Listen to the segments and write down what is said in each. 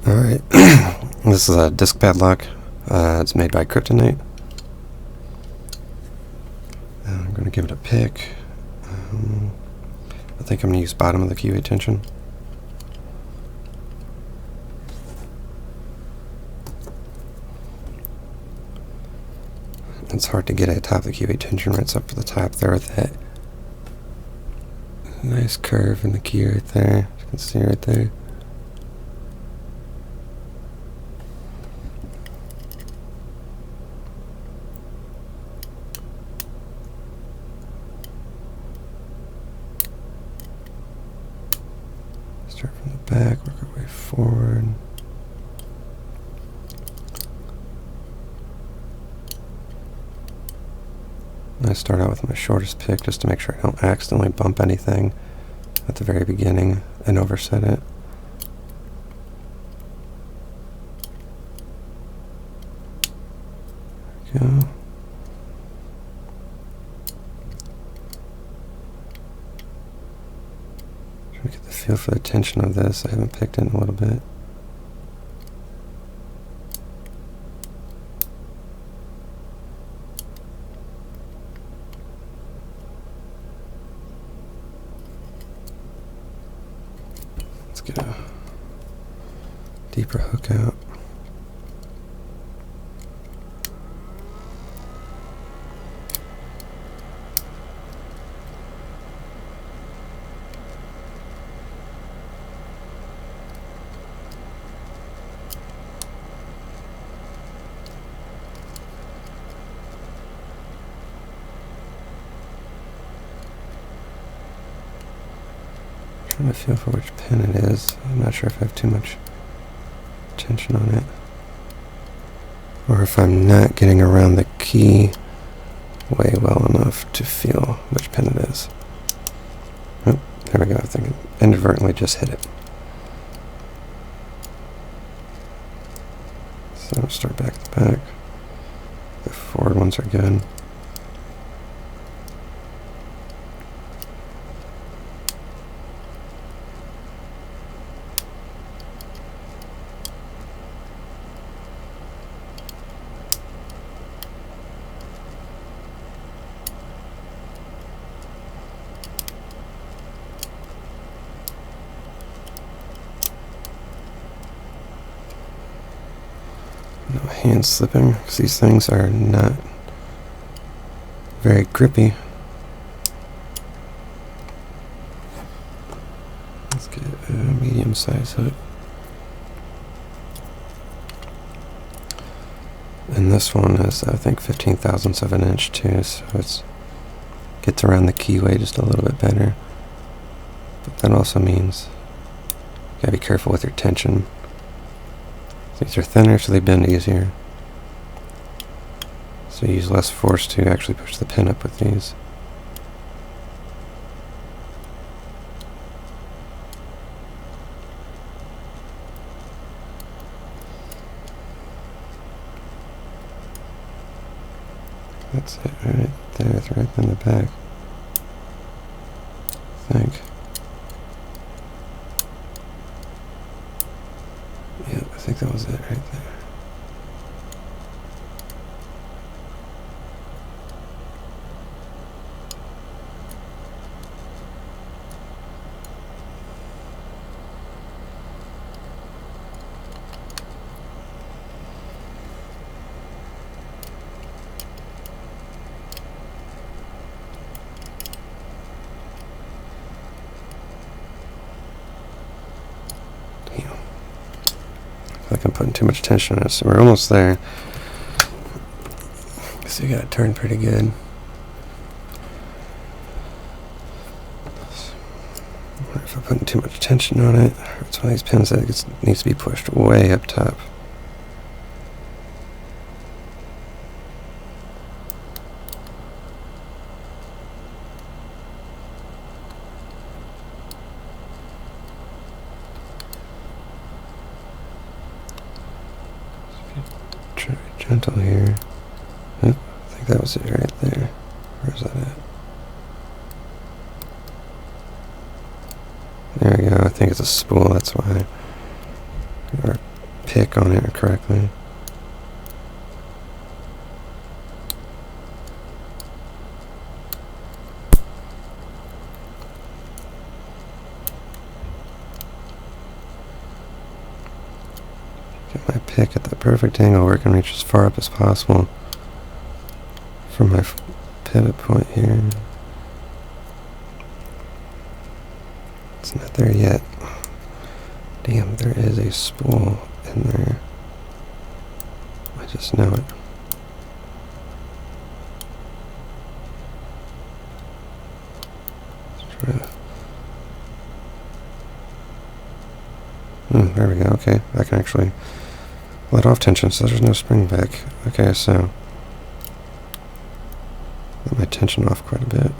Alright, this is a disc padlock. It's made by Kryptonite. I'm going to give it a pick. I think I'm going to use bottom of the keyway tension. It's hard to get at top of the keyway tension right up to the top there with that nice curve in the key right there. You can see right there. Start from the back, work our way forward. I start out with my shortest pick just to make sure I don't accidentally bump anything at the very beginning and overset it. There we go. Trying to get the feel for the tension of this. I haven't picked it in a little bit. Let's get a deeper hook out. Trying to feel for which pin it is. I'm not sure if I have too much tension on it, or if I'm not getting around the key way well enough to feel which pin it is. Oh, there we go. I think I inadvertently just hit it. So start back to back. The forward ones are good. No hand slipping, because these things are not very grippy. Let's get a medium size hook. And this one is, I think, 15 thousandths of an inch too, so it gets around the keyway just a little bit better. But that also means you gotta be careful with your tension. These are thinner, so they bend easier. So you use less force to actually push the pin up with these. That's it right there, it's right in the back, I think. Yeah, I think that was it right there. Like I'm putting too much tension on it, so we're almost there. So you got it turned pretty good. If I'm putting too much tension on it, it's one of these pins that needs to be pushed way up top. Try to be gentle here. Oh, I think that was it right there. Where's that at? There we go. I think it's a spool, that's why. Or pick on it correctly. Get my pick at the perfect angle where it can reach as far up as possible from my pivot point here. It's not there yet. Damn, there is a spool in there. I just know it. There we go. Okay, I can actually let off tension, so there's no spring back. Okay, so let my tension off quite a bit.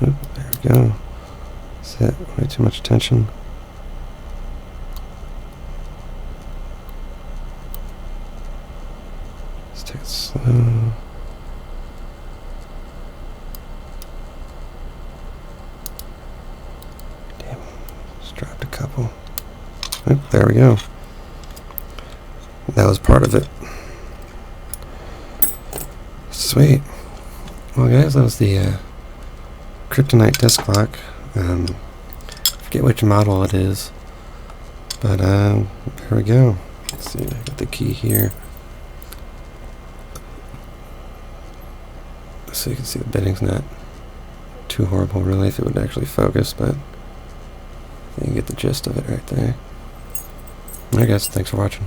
Oop, there we go. That's it. Way too much tension. Let's take it slow. Dropped a couple. Oh, there we go. That was part of it. Sweet. Well, guys, that was the Kryptonite disc lock. Forget which model it is, but there we go. Let's see. I got the key here, so you can see the bitting's not too horrible, really, if it would actually focus, but you can get the gist of it right there. Alright guys, thanks for watching.